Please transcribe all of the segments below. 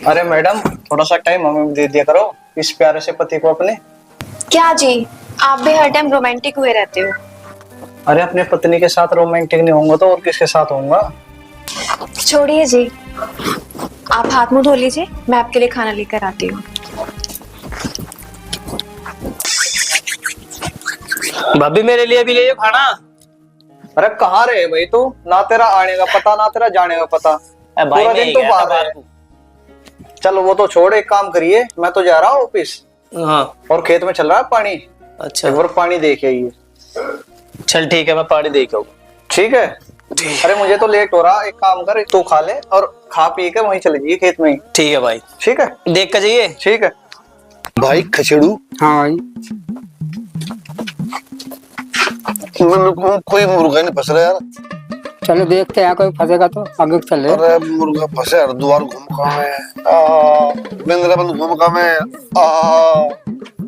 अरे मैडम, थोड़ा सा टाइम हमें दे दिया करो इस प्यारे से पति को अपने। क्या जी, आप भी हर टाइम रोमांटिक हुए रहते हो। अरे अपने पत्नी के साथ रोमांटिक नहीं होऊंगा तो और किसके साथ होऊंगा। छोड़िए जी, आप हाथ मुंह धो लीजिए, मैं आपके लिए खाना लेकर आती हूँ। भाभी मेरे लिए भी ले जाओ खाना। अरे कहाँ रहे भाई तू? ना तेरा आने का पता ना तेरा जाने का पता। भाई पूरा दिन तो बाहर है। चल वो तो छोड़, एक काम करिए, मैं तो जा रहा हूँ ऑफिस। हाँ और खेत में चल रहा है पानी। अच्छा, एक बार पानी देख आइए। चल ठीक है, मैं पानी देख आऊँ। ठीक है। अरे मुझे तो लेट हो रहा, एक काम कर, तू खा ले और खा पी के वहीं चले जाइए खेत में ही। ठीक है भाई, ठीक है, देख कर जाइए। ठीक है भाई खचड़ू। हाँ भाई, कोई मुर्गा नहीं फंस रहा यार। चलो देखते हैं, कोई फंसेगा तो आगे चले। अरे मुर्गा फंसे यार, द्वार घूम का मैं बिंद्रा बंद घूम का मैं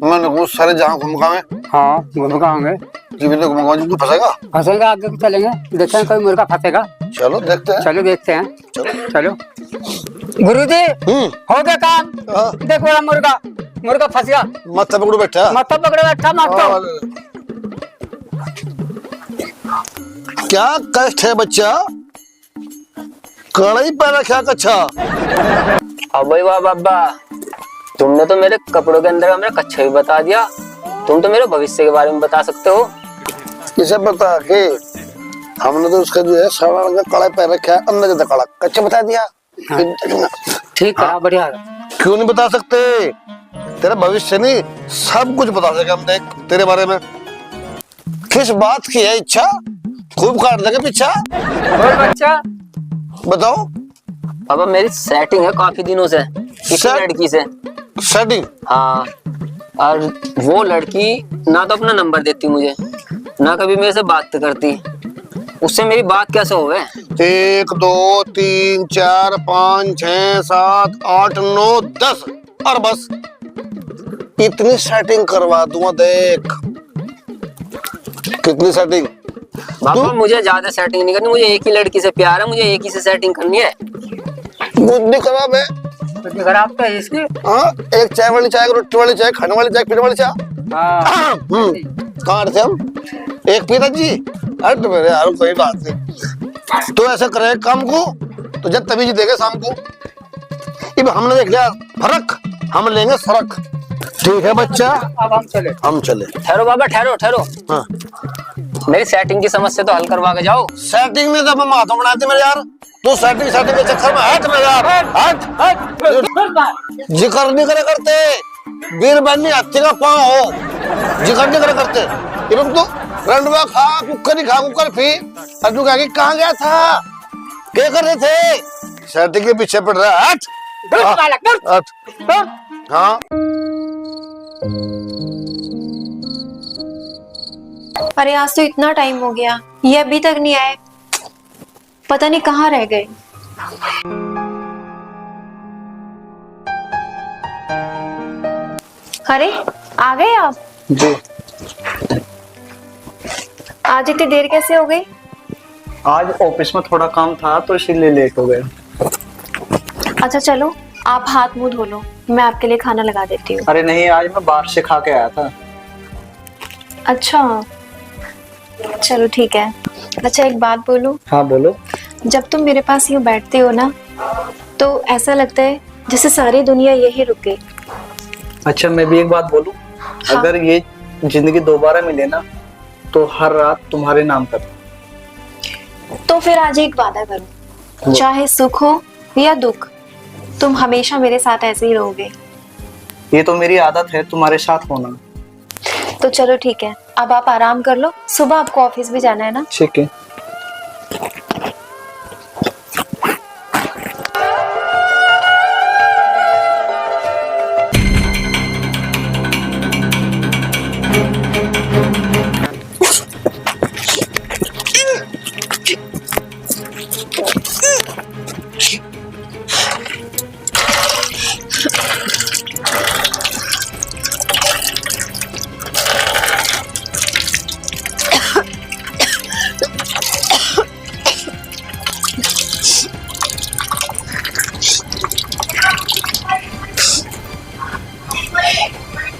मैंने घूम सारे जहाँ घूम का मैं। हाँ घूम का होंगे, जीवन घूम का तू फंसेगा। फंसेगा आगे चलेंगे, देखते हैं कोई मुर्गा फंसेगा। चलो देखते हैं। चलो देखते हैं, चलो। गुरुजी हो गया काम। देखो रहा मुर्गा फंस गया। माथा पकड़ो बैठा। माथा पकड़े बैठा माथा। क्या कष्ट है बच्चा, कड़ाई पर रखा कच्छा। अब भाई वाह बाबा, तुमने तो मेरे कपड़ों के अंदर का मेरा कच्छा भी बता दिया। तुम तो मेरे भविष्य के बारे में बता सकते हो। किसे बता के? हमने तो उसका जो है सारा रंग का कड़ाई पर रखा है, अंदर ज्यादा कड़ा कच्चा बता दिया। ठीक है, बढ़िया। क्यों नहीं बता सकते? तेरा भविष्य नहीं सब कुछ बता सके हम। देख तेरे बारे में किस बात की है इच्छा, खूब काट देगा पीछा। और बच्चा बताओ। अब मेरी सेटिंग है काफी दिनों से किसी लड़की से। सेटिंग? हाँ, और वो लड़की ना तो अपना नंबर देती मुझे, ना कभी मेरे से बात करती। उससे मेरी बात कैसे होवे? 1 2 3 4 5 6 7 8 9 10 और बस इतनी सेटिंग करवा दूंगा। देख कितनी सेटिंग। बाबा मुझे ज्यादा सेटिंग नहीं करनी, मुझे एक ही लड़की से प्यार है, मुझे एक ही से सेटिंग करनी है। बुद्धि खराब है। बुद्धि खराब तो है इसकी। हाँ, एक चाय वाली चाय, रोटी वाली चाय, खाने वाली चाय, पीने वाली चाय। कहाँ थे हम? एक पीता जी हट मेरे यार, कोई बात नहीं। तो ऐसा करे काम को तो जब तभी जी देखे शाम को। अब हमने देख लिया फर्क, हम लेंगे फर्क। ठीक है बच्चा, अब हम चले। ठहरो बाबा, ठहरो। हाँ। मेरी सेटिंग की समस्या तो हल करवा के जाओ। सेटिंग में तो हम हाथों बनाते मेरे यार। तू सेटिंग के चक्कर में हट मेरे यार, हट। जिक्र नहीं करे करते, वीर बन्नी हाथी का पाँव हो, जिक्र नहीं करे करते। इबन तो रंडवा खा कुकर ही खा कुकर फी अजू कहाँ गया था, क्या कर रहे थे? सेटिंग के पीछे पड़ रहा है। हट। हाँ अरे आज तो इतना टाइम हो गया, ये अभी तक नहीं आए, पता नहीं कहाँ रह गए। अरे आ गए आप जी। आज इतनी देर कैसे हो गई? आज ऑफिस में थोड़ा काम था तो इसीलिए लेट हो गया। अच्छा चलो, आप हाथ मुंह धो लो, मैं आपके लिए खाना लगा देती हूँ। अरे नहीं, आज मैं बाहर से खा के आया था। अच्छा चलो ठीक है। अच्छा एक बात बोलूं? हाँ बोलो। जब तुम मेरे पास यूं बैठते हो ना तो ऐसा लगता है जैसे सारी दुनिया यही रुक गई। अच्छा मैं भी एक बात बोलूं? हाँ। अगर ये जिंदगी दोबारा मिले ना तो हर रात तुम्हारे नाम कर। तो फिर आज एक वादा करो, चाहे सुख हो या दुख, तुम हमेशा मेरे साथ ऐसे ही रहोगे। ये तो मेरी आदत है तुम्हारे साथ होना। तो चलो ठीक है, अब आप आराम कर लो, सुबह आपको ऑफिस भी जाना है ना। ठीक है।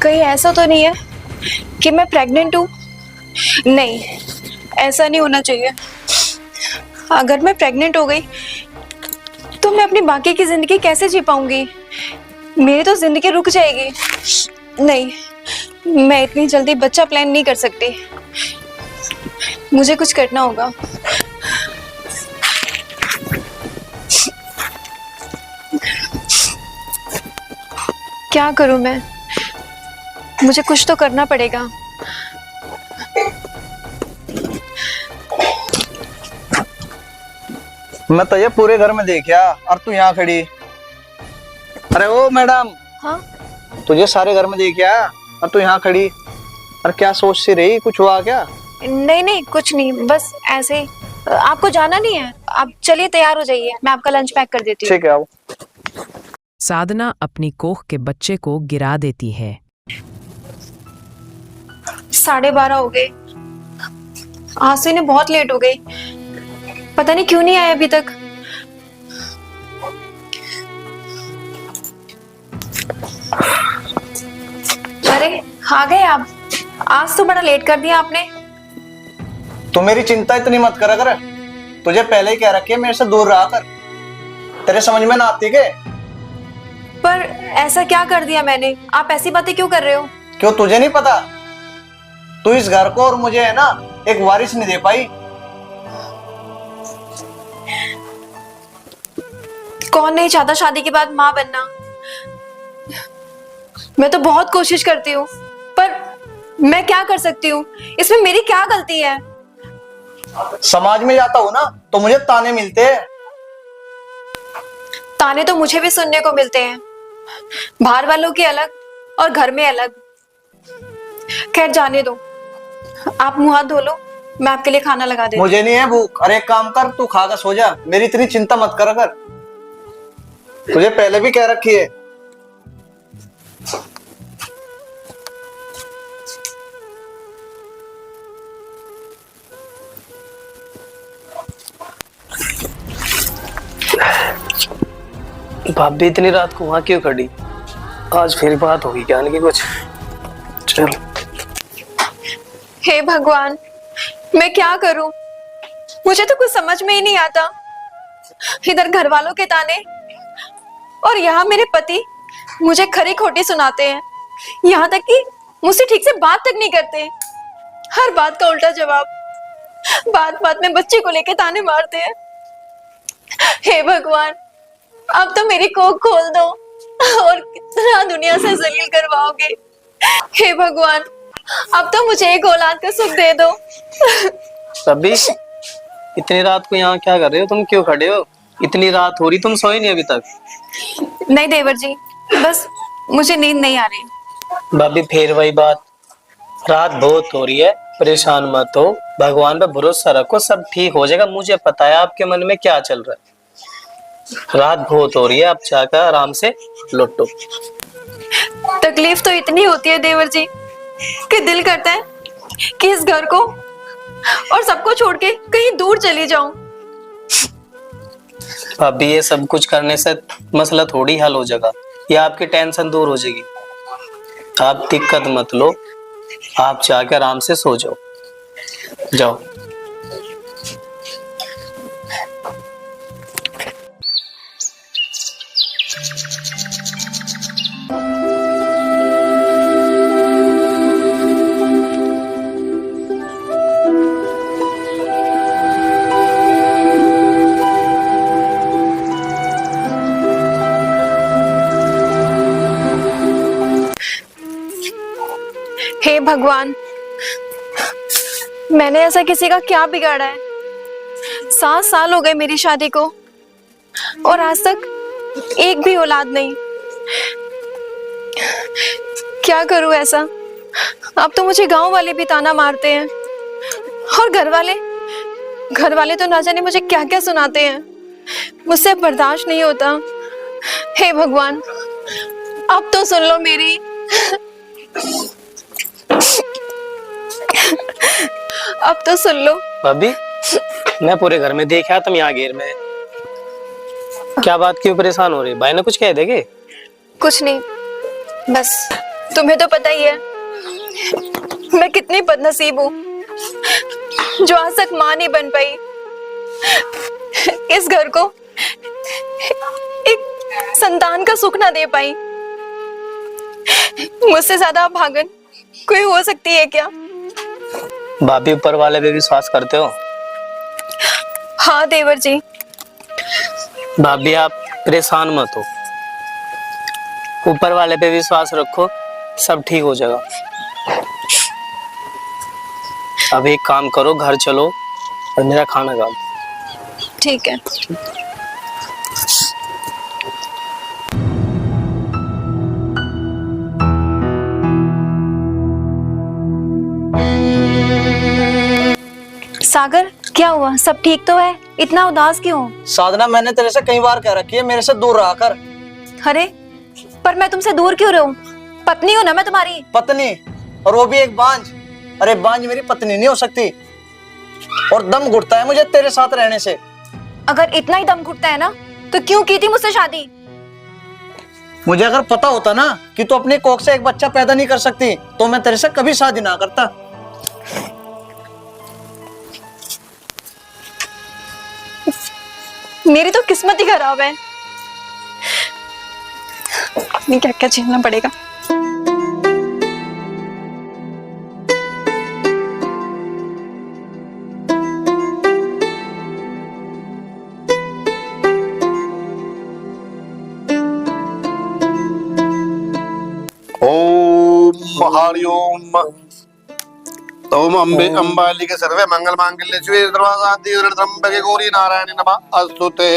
कहीं ऐसा तो नहीं है कि मैं प्रेग्नेंट हूँ? नहीं, ऐसा नहीं होना चाहिए। अगर मैं प्रेग्नेंट हो गई तो मैं अपनी बाकी की जिंदगी कैसे जी पाऊंगी? मेरी तो जिंदगी रुक जाएगी। नहीं, मैं इतनी जल्दी बच्चा प्लान नहीं कर सकती। मुझे कुछ करना होगा। क्या करूं मैं? मुझे कुछ तो करना पड़ेगा। मैं तो ये पूरे घर में देखा और तू यहाँ खड़ी। अरे ओ मैडम, हाँ, तुझे सारे घर में देखा और तू यहाँ खड़ी। और क्या सोच सी रही, कुछ हुआ क्या? नहीं नहीं, कुछ नहीं, बस ऐसे ही। आपको जाना नहीं है? आप चलिए, तैयार हो जाइए, मैं आपका लंच पैक कर देती हूँ। ठीक है, आओ। साधना अपनी कोख के बच्चे को गिरा देती है। 12:30 हो गए। आज से इन्हें बहुत लेट हो गई। पता नहीं क्यों नहीं आए अभी तक। अरे आ गए आप? आज तो बड़ा लेट कर दिया आपने। तू मेरी चिंता इतनी मत करा कर। तुझे पहले ही कह रखी है मेरे से दूर रहा कर। तेरे समझ में ना आती के? पर ऐसा क्या कर दिया मैंने? आप ऐसी बातें क्यों कर रहे हो? क्यों तुझे नहीं पता? तू इस घर को और मुझे है ना एक वारिस नहीं दे पाई। कौन नहीं चाहता शादी के बाद माँ बनना? मैं तो बहुत कोशिश करती हूँ, पर मैं क्या कर सकती हूँ? इसमें मेरी क्या गलती है? समाज में जाता हूँ ना तो मुझे ताने मिलते हैं। ताने तो मुझे भी सुनने को मिलते हैं, बाहर वालों के अलग और घर में अलग। खैर जाने दो, आप मुंह हाथ धो लो, मैं आपके लिए खाना लगा देती हूँ। मुझे नहीं है भूख। अरे एक काम कर, तू खा कर सो जा। मेरी इतनी चिंता मत करा कर। तुझे पहले भी कह रखी है। भाभी इतनी रात को वहां क्यों खड़ी? आज फिर बात होगी क्या की कुछ? चल। हे भगवान, मैं क्या करूं? मुझे तो कुछ समझ में ही नहीं आता। इधर घर वालों के ताने और यहाँ मेरे पति मुझे खरी खोटी सुनाते हैं। यहाँ तक कि मुझसे ठीक से बात तक नहीं करते। हर बात का उल्टा जवाब। बात बात में बच्चे को लेके ताने मारते हैं। हे भगवान, अब तो मेरी कोख खोल दो और कितना दुनिया से जलील करवाओगे। हे भगवान, अब तो मुझे एक औलाद का सुख दे दो। भाभी इतनी रात को यहाँ क्या कर रहे हो? तुम क्यों खड़े हो? इतनी रात हो रही, तुम सोए नहीं अभी तक? नहीं देवर जी, बस मुझे नींद नहीं आ रही। भाभी फिर वही बात, रात बहुत हो रही है, परेशान मत हो, भगवान पे भरोसा रखो, सब ठीक हो जाएगा। मुझे पता है आपके मन में क्या चल रहा है। रात बहुत हो रही है, आप जाकर आराम से लौटो। तकलीफ तो इतनी होती है देवर जी कि दिल करता है कि इस घर को और सबको छोड़ के कहीं दूर चली जाऊं। भाभी ये सब कुछ करने से मसला थोड़ी हल हो जाएगा, या आपकी टेंशन दूर हो जाएगी। आप दिक्कत मत लो, आप जाकर आराम से सो जाओ। जाओ। हे भगवान, मैंने ऐसा किसी का क्या बिगाड़ा है? 7 साल हो गए मेरी शादी को और आज तक एक भी औलाद नहीं। क्या करूं ऐसा? अब तो मुझे गांव वाले भी ताना मारते हैं और घर वाले तो ना जाने मुझे क्या क्या सुनाते हैं। मुझसे बर्दाश्त नहीं होता। हे भगवान, अब तो सुन लो मेरी। अब तो सुन लो। भाभी मैं पूरे घर में देखा, तुम यहाँ घेर में क्या बात, क्यों परेशान हो रही? भाई ने कुछ कह देगे? कुछ नहीं, बस तुम्हें तो पता ही है मैं कितनी बदनसीब हूँ जो आज तक माँ नहीं बन पाई, इस घर को एक संतान का सुख ना दे पाई। मुझसे ज्यादा भागन कोई हो सकती है क्या? भाभी ऊपर वाले पे विश्वास करते हो? हाँ देवर जी। भाभी आप परेशान मत हो, ऊपर वाले पे विश्वास रखो, सब ठीक हो जाएगा। अब एक काम करो, घर चलो और मेरा खाना खाओ। ठीक है। सागर क्या हुआ? सब ठीक तो है? इतना उदास क्यों? साधना, मैंने तेरे से कई बार कह रखी है मेरे से दूर रहा कर। अरे पर मैं तुमसे दूर क्यों रहूं? पत्नी हूं ना मैं तुम्हारी। पत्नी? और वो भी एक बांझ? अरे बांझ मेरी पत्नी नहीं हो सकती, और दम घुटता है मुझे तेरे साथ रहने से। अगर इतना ही दम घुटता है ना तो क्यों की थी मुझसे शादी? मुझे अगर पता होता ना कि तू अपनी कोख से एक बच्चा पैदा नहीं कर सकती तो मैं तेरे से कभी शादी ना करता। मेरी तो किस्मत ही खराब है। नहीं क्या क्या झेलना पड़ेगा। ओम हरि ओम। ओम अम्बे अम्बालिके सर्वे मंगल मांगल्ये शिवे सर्वासाधि त्र्यंबके गौरी नारायणी नमः अस्तुते।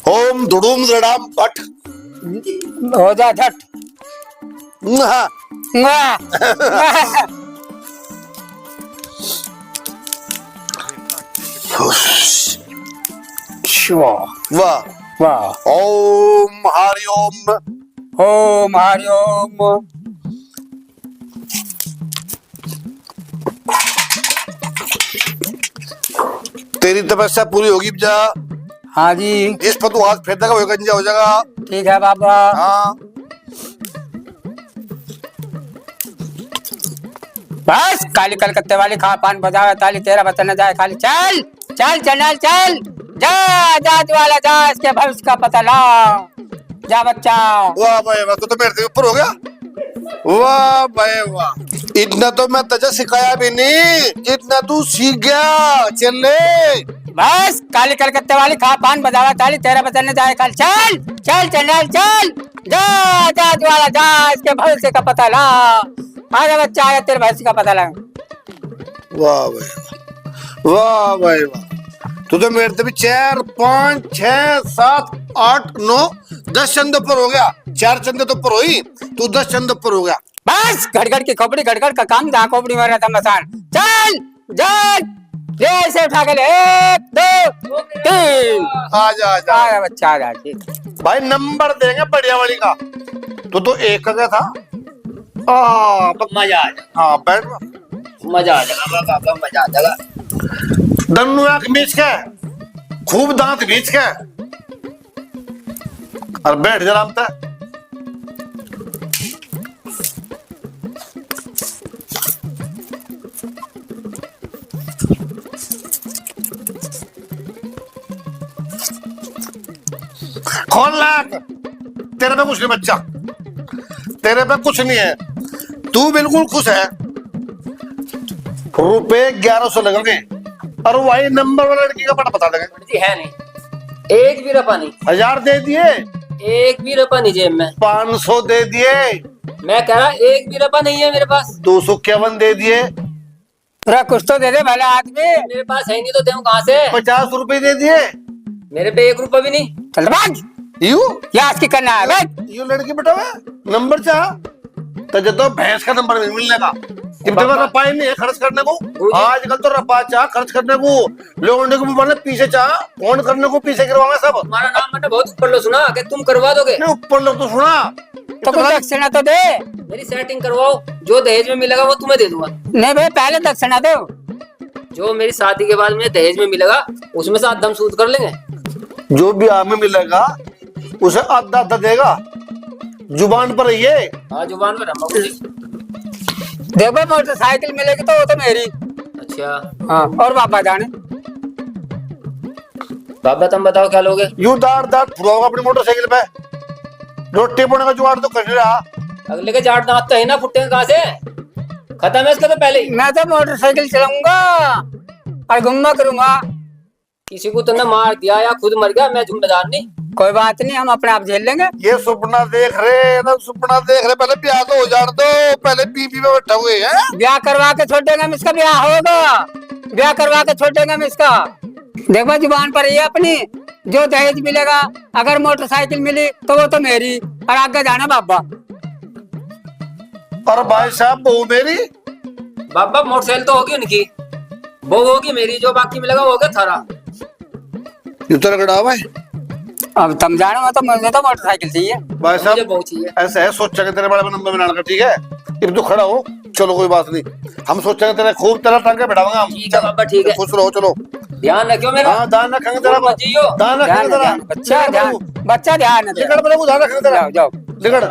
ओम दुडुम दृढ़ाम फट। हो जा झट। हाँ। वाह वाह। ओम हरि ओम। ओम हरि ओम। तेरी तपस्या पूरी होगी जा। हाँ जी जिस पर तू हाथ फेर देगा वो गंजा हो जाएगा। ठीक है बाबा। हाँ। बस काली कलकत्ते वाली खा पान बजावे ताली, तेरा बचन न जाए खाली। चल चल चल चल जा, जात वाला जा, इसके भविष्य का पता ला। जा बच्चा। वाह भाई वाह, तू तो मेरे से ऊपर हो गया। वाह भाई वाह, इतना तो मैं तुझे सिखाया भी नहीं जितना तू सीख गया। चल ले। बस काली कलकत्ते वाली खा पान बजावा ताली, तेरा बचन न जाए खाली। चल चल चल चल जा, जात वाला जा, इसके भविष्य का पता ला। आजा बच्चा आया, तेरे भविष्य का पता ला। वाह भाई वाह भाई वाह, तू तो मेरे से भी 4 5 6 7 8 9 10 चंद ऊपर हो गया। 4 चंद तो ऊपर हुई, तू 10 चंद ऊपर हो गया। बस घड़घड़ की खोपड़ी, घड़घड़ का काम, जहाँ खोपड़ी में रहता मसान। चल चल ले, ऐसे उठा के ले। 1 2 3। आजा आजा आजा बच्चा आजा। ठीक भाई, नंबर देंगे बढ़िया वाली का। तो एक का गया था। मजा आ जाएगा, हाँ बैठ। मजा आ जाएगा बाबा, मजा आ जाएगा। दन्नू आंख बीच के, खूब दांत बीच के, और बैठ जा आराम से। खोल लाख। तेरे पे कुछ नहीं बच्चा, तेरे पे कुछ नहीं है, तू बिल्कुल खुश है। रुपए 1100 लगेंगे और वही नंबर वाला लड़की का पता बता देंगे। जी है नहीं, एक भी रुपया नहीं। 1000 दे दिए, एक भी रुपया नहीं जेब में। 500 दे दिए, मैं कह रहा एक भी रुपया नहीं है मेरे पास। 251 दे दिए, है, कुछ तो दे दे भले आदमी। मेरे पास है नहीं तो दूं कहाँ से? 50 रुपए दे दिए। मेरे पे 1 रुपया भी नहीं। चल भाग, यू याद की करना है भाग। यू लड़की बेटा नंबर चाह तो जब तो भैंस का नंबर नहीं मिलने का। रपा ही नहीं है खर्च करने को। आजकल तो रपा चाह खर्च करने को, लोगों को पीछे चाह फोन करने को पीछे गिरवाएंगे सब। हमारा नाम मैंने बहुत ऊपर लो सुना कि तुम करवा दोगे। नहीं ऊपर लोग तो सुना तो कुछ दक्षिणा तो दे। मेरी सेटिंग करवाओ, जो दहेज में मिलेगा वो तुम्हें दे दूंगा। नहीं भाई, पहले दक्षिणा दो। जो मेरी शादी के बाद मुझे दहेज में मिलेगा उसमें से आधा हम सूद कर लेंगे। जो भी हमें मिलेगा उसे आधा आधा देगा। जुबान पर रहिए। हाँ जुबान पर हम जी। देखो मोटरसाइकिल मिलेगी तो वो तो मेरी। अच्छा हाँ और बाबा जाने। बाबा तुम बताओ क्या लोगे? यूं दांत दांत फुलाओगा अपनी मोटरसाइकिल पे। रोटी बोने का जुगाड़ तो कर रहा। अगले के जाट दांत तो है ना, फुटेंगे कहाँ से? खत्म है इसका तो पहले ही। मैं तो मोटरसाइकिल चलाऊंगा और घुमा करूंगा। किसी को तुमने मार दिया या खुद मर गया, मैं जिम्मेदार नहीं। कोई बात नहीं, हम अपने आप झेल लेंगे। ये सपना देख रहे ना, सपना देख रहे। पहले ब्याह तो हो जाने दो, पहले बीबी में बैठा हुए हैं। ब्याह करवा के छोड़ देंगे हम इसका, ब्याह होगा। ब्याह करवा के छोड़ देंगे हम इसका। देखो जुबान पर ये अपनी, जो दहेज मिलेगा अगर मोटरसाइकिल मिली तो वो तो मेरी, और आगे जाना बाबा। और भाई साहब बहू मेरी। बाबा मोटरसाइकिल तो होगी उनकी, वो होगी मेरी, जो बाकी मिलेगा वो होगा थारा। ये तो रगड़ा भाई। अब तुम जानो, मैं तो मुझे तो मोटरसाइकिल चाहिए। भाई मुझे साहब बहुत चाहिए। ऐसा है, सोचा के तेरे बारे में नंबर बनाने का, ठीक है? अब तो खड़ा हो, चलो कोई बात नहीं। हम सोचा तेरे खूब तेरा टांगे बैठाऊंगा हम। ठीक है बाबा, ठीक है। खुश रहो, चलो। ध्यान रखियो मेरा। हाँ ध्यान रखेंगे तेरा। मत जियो। ध्यान रखेंगे तेरा। बच्चा ध्यान, बच्चा ध्यान। लिखड़ पर ध्यान रखेंगे तेरा। जाओ जाओ। लिखड़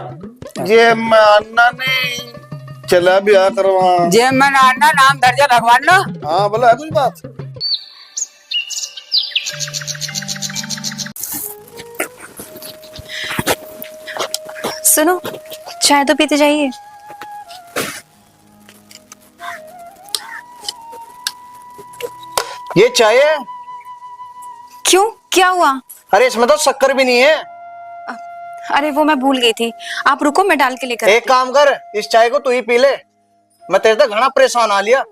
ये मानना नहीं चला ब्याह करवा। जे मैं नाना नाम धर जा भगवान ना। हाँ बोला है कुछ बात। सुनो, चाय तो पीते जाइए। ये चाय है? क्यों, क्या हुआ? अरे इसमें तो शक्कर भी नहीं है। अरे वो मैं भूल गई थी, आप रुको, मैं डाल के लेकर। एक काम कर, इस चाय को तू ही पी ले। मैं तेरे से घना परेशान आ लिया।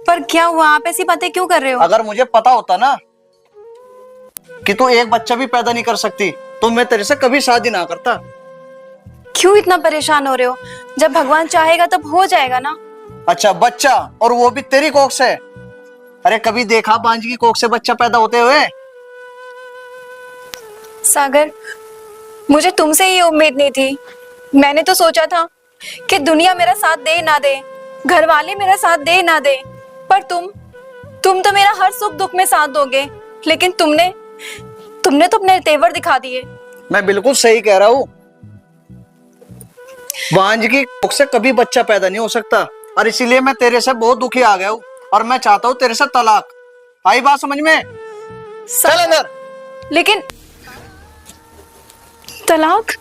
पर क्या हुआ, आप ऐसी बातें क्यों कर रहे हो? अगर मुझे पता होता ना कि तू एक बच्चा भी पैदा नहीं कर सकती तो मैं तेरे से कभी शादी ना करता। क्यों इतना परेशान हो रहे हो? जब भगवान चाहेगा तब हो जाएगा ना। अच्छा बच्चा, और वो भी तेरी कोख से? अरे कभी देखा बांझ की कोख से बच्चा पैदा होते हुए? सागर, मुझे तुमसे ये उम्मीद नहीं थी। मैंने तो सोचा था कि दुनिया मेरा साथ दे ना दे, घर वाले मेरा साथ दे ना दे, पर तुम तो मेरा हर सुख दुख में साथ दोगे। लेकिन तुमने तो अपने तेवर दिखा दिए। मैं बिल्कुल सही कह रहा हूँ। बांझ की कोख से कभी बच्चा पैदा नहीं हो सकता, और इसीलिए मैं तेरे से बहुत दुखी आ गया हूँ, और मैं चाहता हूँ तेरे से तलाक। आई बात समझ में? चल अंदर। लेकिन तलाक?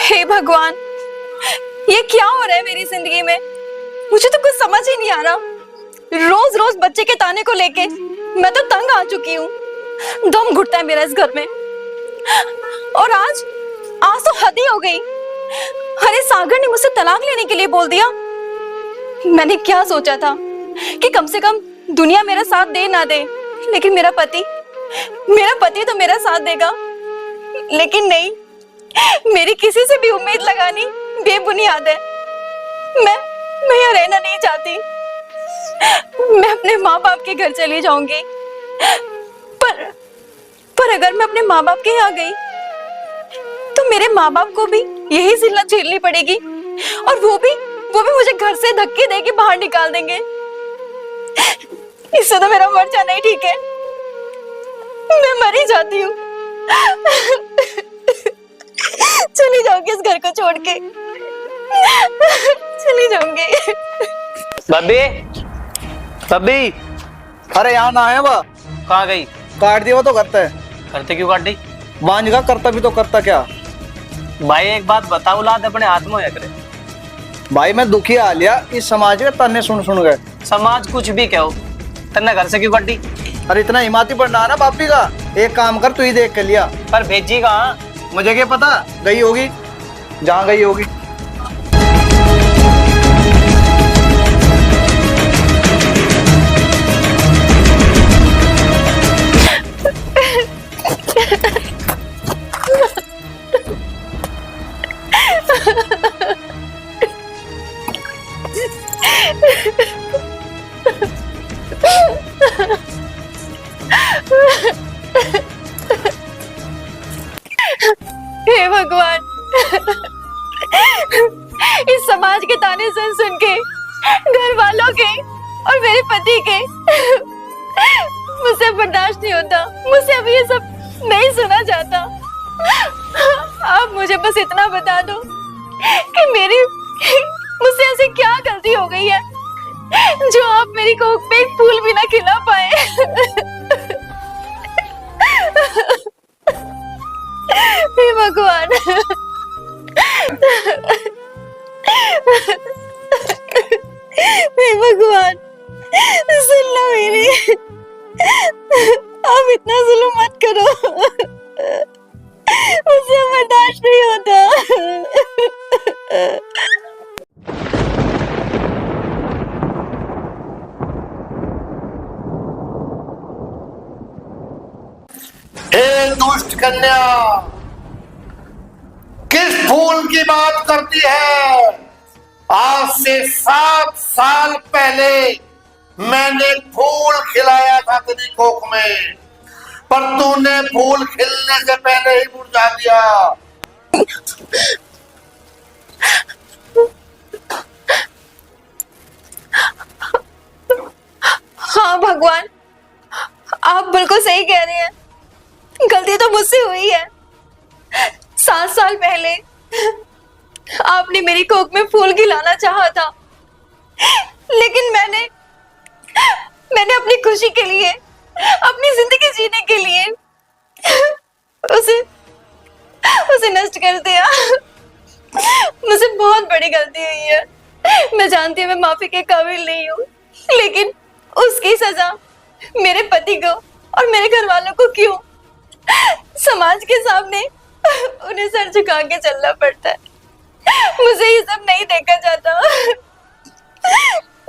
हे भगवान, ये क्या हो रहा है मेरी जिंदगी में? मुझे तो कुछ समझ ही नहीं आ रहा। रोज रोज बच्चे के ताने को लेके मैं तो तंग आ चुकी हूँ। दम घुटता है मेरा इस घर में। और आज तो हद ही हो गई। अरे सागर ने मुझसे तलाक लेने के लिए बोल दिया। मैंने क्या सोचा था कि कम से कम दुनिया मेरा साथ दे ना दे, लेकिन मेरा पति तो मेरा साथ देगा। लेकिन नहीं, मेरी किसी से भी उम्मीद लगानी बेबुनियाद है। मैं यहाँ रहना नहीं चाहती। मैं अपने माँ बाप के घर चली जाऊंगी। पर अगर मैं अपने माँ बाप के यहाँ गई तो मेरे माँ बाप को भी यही जिल्लत झेलनी पड़ेगी, और वो भी मुझे घर से धक्के देके बाहर निकाल देंगे। इससे तो मेरा मर जाना ही ठीक है। मैं मर ही जाती हूँ। चली जाऊंगी इस घर को छोड़ के, चली जाऊंगी। बब्बी, बब्बी, अरे यहाँ ना आया वह, कहाँ गई? काट दिया वो तो करता है। करते क्यों काट दी? बांझ का करता भी तो करता क्या? भाई एक बात बताओ, औलाद अपने हाथ में है करे। भाई मैं दुखी आ लिया इस समाज के ताने सुन गए। समाज कुछ भी कहो, तन्ने घर से क्यों काट दी? अरे इतना हिमाती बनना है ना बापी का। एक काम कर, तू ही देख के लिया। पर भेजी कहाँ? मुझे क्या पता, गई होगी जहाँ गई होगी। हे भगवान, इस समाज के ताने सुन के, घर वालों के और मेरे पति के, मुझसे बर्दाश्त नहीं होता, मुझसे अभी ये सब नहीं सुना जाता। आप मुझे बस इतना बता दो कि मेरी मुझसे ऐसी क्या गलती हो गई है जो आप मेरी कोख पे एक फूल भी ना खिला पाए। हे भगवान, हे भगवान, सुन लो मेरी, आप इतना जुल्म मत करो, मुझसे बर्दाश्त नहीं होता। हे दुष्ट कन्या, किस फूल की बात करती है? आज से 7 साल पहले मैंने फूल खिलाया था तेरी कोख में, पर तूने फूल खिलने से पहले ही मुरझा दिया। हाँ भगवान, आप बिल्कुल सही कह रहे हैं, गलती तो मुझसे हुई है। 7 साल पहले आपने मेरी कोख में फूल खिलाना चाहा था, लेकिन मैंने अपनी खुशी के लिए, अपनी जिंदगी जीने के लिए उसे नष्ट कर दिया। मुझसे बहुत बड़ी गलती हुई है, मैं जानती हूँ मैं माफी के काबिल नहीं हूँ, लेकिन उसकी सजा मेरे पति को और मेरे घर वालों को क्यों? समाज के सामने उन्हें सर झुका के चलना पड़ता है। मुझे ये सब नहीं देखा जाता।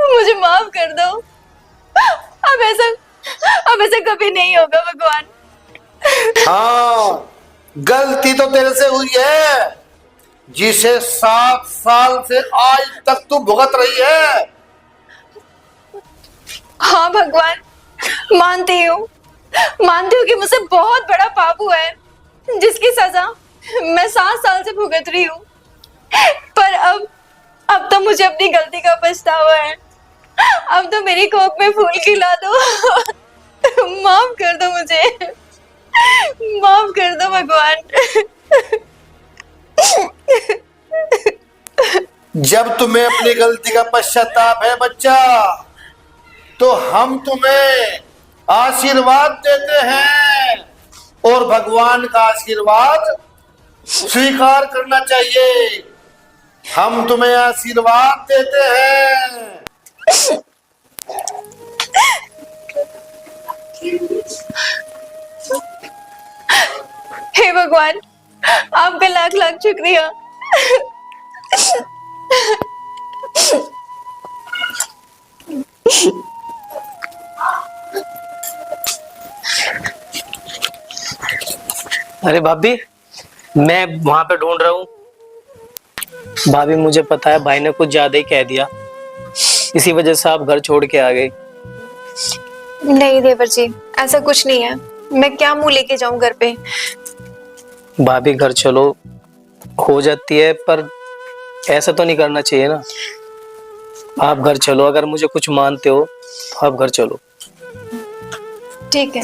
मुझे माफ कर दो। अब ऐसा कभी नहीं होगा भगवान। हाँ, गलती तो तेरे से हुई है, जिसे 7 साल से आज तक तू भुगत रही है। हाँ भगवान, मानती हूँ कि मुझसे बहुत बड़ा पाप हुआ है, जिसकी सजा मैं 7 साल से भुगत रही हूँ। पर अब तो मुझे अपनी गलती का पछतावा है। अब तो मेरी कोख में फूल खिला दो। माफ कर दो मुझे, माफ कर दो भगवान। जब तुम्हें अपनी गलती का पश्चाताप है बच्चा, तो हम तुम्हें आशीर्वाद देते हैं, और भगवान का आशीर्वाद स्वीकार करना चाहिए। हम तुम्हें आशीर्वाद देते हैं। हे भगवान, आपका लाख लाख शुक्रिया। अरे भाभी, मैं वहां पे ढूंढ रहा हूँ। भाभी, मुझे पता है भाई ने कुछ ज्यादा ही कह दिया, इसी वजह से आप घर छोड़ के आ गए। नहीं देवर जी, ऐसा कुछ नहीं है। मैं क्या मुंह लेके जाऊं घर पे? भाभी घर चलो, हो जाती है, पर ऐसा तो नहीं करना चाहिए ना। आप घर चलो, अगर मुझे कुछ मानते हो तो आप घर चलो। ठीक है।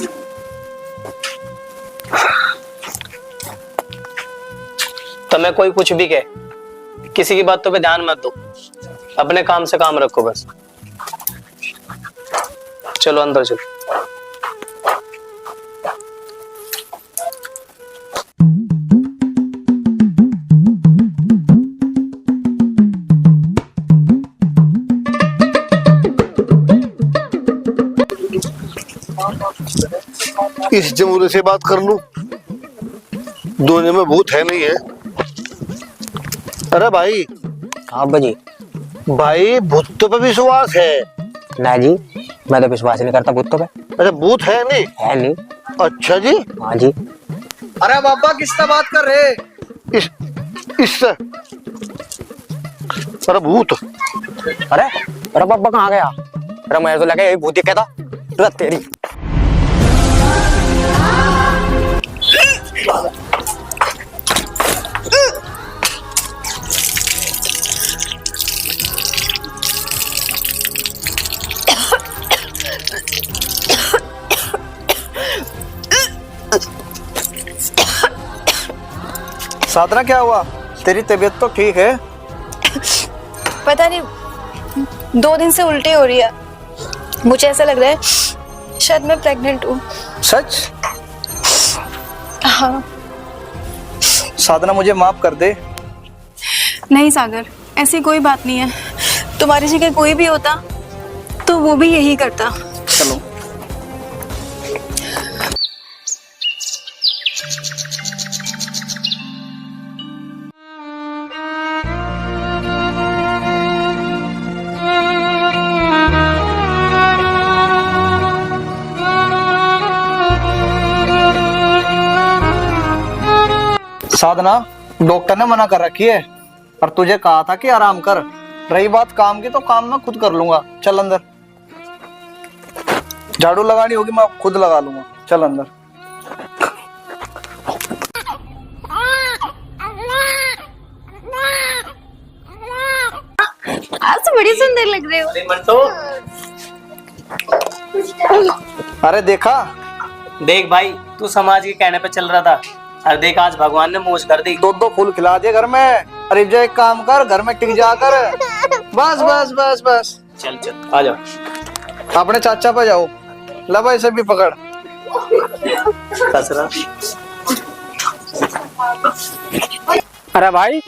तो मैं कोई कुछ भी कहे, किसी की बातों पे ध्यान मत दो, अपने काम से काम रखो बस। चलो अंदर चलो। इस जमूरे से बात कर लूं, दुनिया में भूत है नहीं है। अरे भाई, हाँ बाजी। भाई भूतों पे विश्वास है? ना जी, मैं तो विश्वास नहीं करता भूतों पे। अच्छा, भूत है नहीं? है नहीं। अच्छा जी। हाँ जी। अरे बाबा, किससे बात कर रहे? इससे। अरे भूत। अरे पापा कहाँ गया? अरे मुझे तो लगा यही भूत ही कहता। तेरी साधना क्या हुआ? तेरी तबीयत तो ठीक है। पता नहीं 2 दिन से उल्टी हो रही है। मुझे ऐसा लग रहा है शायद मैं प्रेग्नेंट हूँ। सच? हाँ। साधना मुझे माफ कर दे। नहीं सागर, ऐसी कोई बात नहीं है। तुम्हारी जगह कोई भी होता तो वो भी यही करता। चलो। साधना, डॉक्टर ने मना कर रखी है और तुझे कहा था कि आराम कर। रही बात काम की, तो काम मैं खुद कर लूंगा। चल अंदर। झाड़ू लगानी होगी मैं खुद लगा लूंगा। चल अंदर। आज तो बड़ी सुंदर लग रहे हो। अरे मंटो, अरे देखा? देख भाई, तू समाज के कहने पे चल रहा था और देख आज भगवान ने मोज कर दी। 2 फूल खिला दिए घर में। अरे जो एक काम कर, घर में टिक जा कर। बस बस बस बस। चल चल आ जाओ। अपने चाचा पे जाओ। लबा इसे भी पकड़। कसरा। अरे भाई,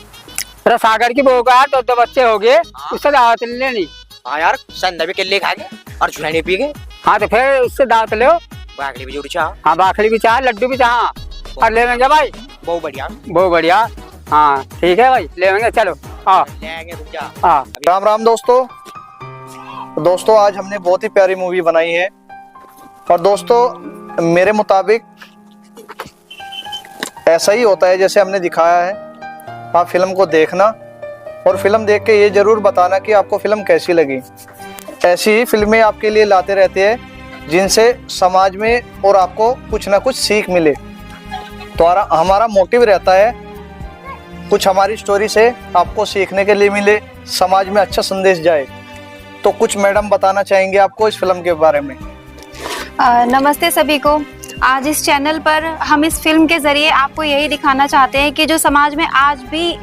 अरे सागर की बहू का तो 2 बच्चे हो गए, उससे दावत ले लेनी। हाँ यार, संदर भी केले खा गए और झुलाने पी गए। हाँ तो फिर उससे दावत ले। बागली भी जोड़ी चाह। हाँ बाखड़ी भी चाह, लड्डू भी चाह और ले लेंगे भाई। बहुत बढ़िया। बहुत बढ़िया। हाँ ठीक है भाई, ले लेंगे। चलो हाँ लेंगे, रुक जा। हाँ। राम राम दोस्तों आज हमने बहुत ही प्यारी मूवी बनाई है और दोस्तों मेरे मुताबिक ऐसा ही होता है जैसे हमने दिखाया है। आप फिल्म को देखना और फिल्म देख के ये जरूर बताना कि आपको फिल्म कैसी लगी। ऐसी ही फिल्में आपके लिए लाते रहते हैं जिनसे समाज में और आपको कुछ ना कुछ सीख मिले। तो हमारा मोटिव रहता है कुछ हमारी स्टोरी से आपको सीखने के लिए मिले, समाज में अच्छा संदेश जाए। तो कुछ मैडम बताना चाहेंगे आपको इस फिल्म के बारे में। नमस्ते सभी को। आज इस चैनल पर हम इस फिल्म के ज़रिए आपको यही दिखाना चाहते हैं कि जो समाज में आज भी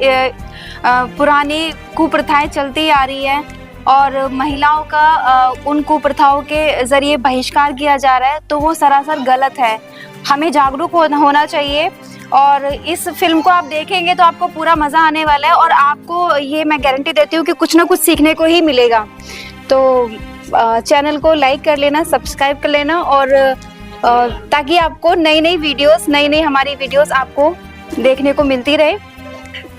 पुरानी कुप्रथाएं चलती आ रही है और महिलाओं का उन कुप्रथाओं के ज़रिए बहिष्कार किया जा रहा है, तो वो सरासर गलत है। हमें जागरूक होना चाहिए और इस फिल्म को आप देखेंगे तो आपको पूरा मज़ा आने वाला है और आपको ये मैं गारंटी देती हूँ कि कुछ ना कुछ सीखने को ही मिलेगा। तो चैनल को लाइक कर लेना, सब्सक्राइब कर लेना और ताकि आपको नई नई हमारी वीडियोस आपको देखने को मिलती रहे।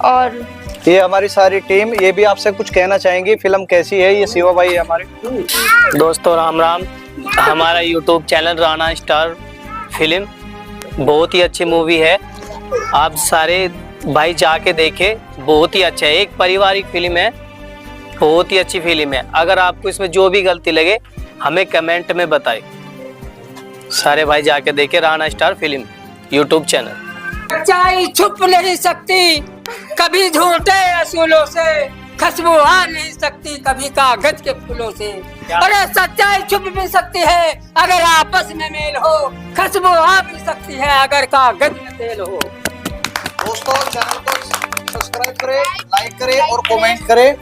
और ये हमारी सारी टीम ये भी आपसे कुछ कहना चाहेंगी। फिल्म कैसी है? ये शिवा भाई है हमारे। दोस्तों राम राम। हमारा YouTube channel Rana star film बहुत ही अच्छी मूवी है, आप सारे भाई जाके देखें। बहुत ही अच्छा है, एक पारिवारिक फिल्म है, बहुत ही अच्छी फिल्म है। अगर आपको इसमें जो भी गलती लगे हमें कमेंट में बताएं। सारे भाई जाके देखें Rana star film YouTube channel. सच्चाई छुप नहीं सकती कभी झूठे असूलों से, खुशबू आ नहीं सकती कभी कागज के फूलों से। अरे सच्चाई छुप भी सकती है अगर आपस में मेल हो, खुशबू आ भी सकती है अगर कागज में तेल हो। दोस्तों चैनल को सब्सक्राइब करें, लाइक करें और कमेंट करें।